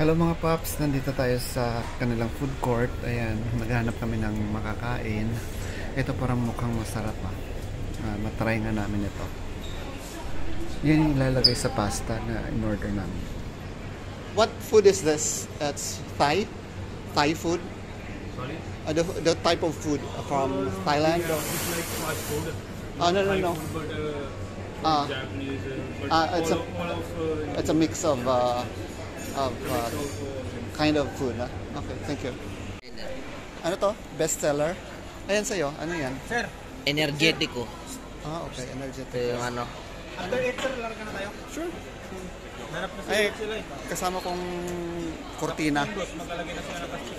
Hello mga paps, nandito tayo sa kanilang food court. Ayan, maghanap kami ng makakain. Ito parang mukhang masarap matry nga namin ito. Yan yung ilalagay sa pasta na in-order namin. What food is this? It's Thai? Thai food? Sorry? The type of food from Thailand? Yeah, it's like fast food. Oh, no. Food, but Japanese. It's a mix of kind of food. Okay, thank you. Ano to? Bestseller? Ayan sa'yo. Ano yan? Sir. Energetico. Okay. Energetic. Ito yung ano. After 8, sir, larga na tayo? Sure. Narap na Ay, sila eh. kasama kong kortina. Maglalagay na sila ng plastic.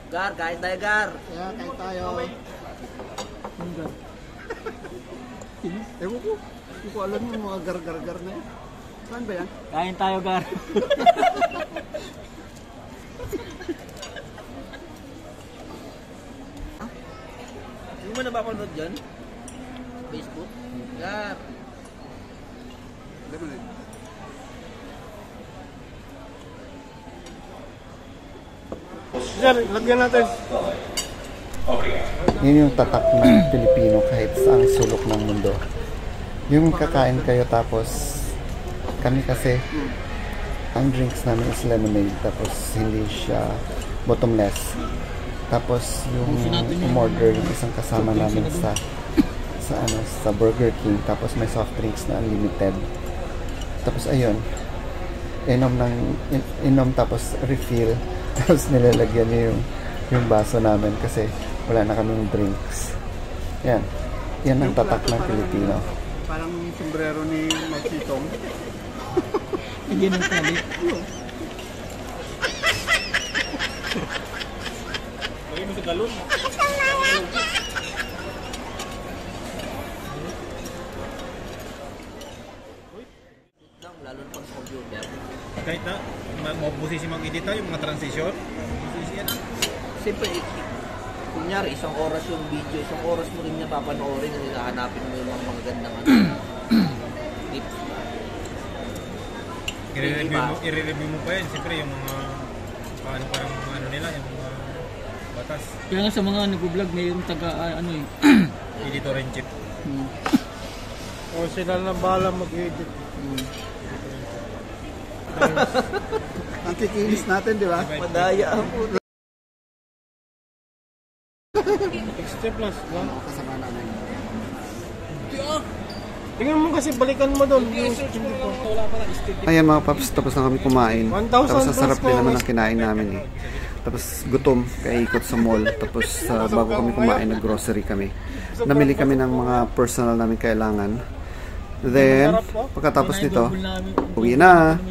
Gar, kain tayo, Gar. Yeah, kain tayo. Ewan ko. Hindi ko alam yung mga gar-gar-gar na yan. Saan ba yan? Kain tayo, Gar. Hindi mo na ba panood dyan? Facebook? Gar. Lemonade. Sir, lagyan natin. Yun yung tatak ng Pilipino kahit saang sulok ng mundo. Yung kakain kayo tapos kami kasi ang drinks namin is lemonade tapos hindi siya bottomless. Tapos yung umorder yung isang kasama namin sa Burger King tapos may soft drinks na unlimited. Tapos ayun, inom tapos refill tapos nilalagyan niya yung baso namin kasi wala na kaming drinks. Yan ang tatak ng Pilipino. Parang sombrero ni Magsitong. Hindi na tali. Lagyan mo sa galon. Lalo na pag sa computer. Kahit na, mabusisi mag-edit tayo, yung mga transition. Mabusisi yan. Siyempre, kunyari, isang oras yung video, isang oras mo rin niya papanoorin at hinahanapin mo yung mga magagandang tips ba? I-review mo pa yan. Siyempre, yung mga ano nila, yung mga batas. Kaya nga sa mga nag-vlog, mayroong taga, Editor-in-chief. O sila na bahala mag-edit. Ang kikinis natin, di ba? Madaya ako. Extra plus lang. Kasama namin. Tingnan mo kasi, balikan mo doon. Ayan mga paps, tapos na kami kumain. 1,000 Tapos sa sarap plus din naman ang kinain namin eh. Tapos gutom, kaya ikot sa mall. Tapos bago kami kumain, nag-grocery kami. Namili kami ng mga personal namin kailangan. Then, pagkatapos nito, uwi na.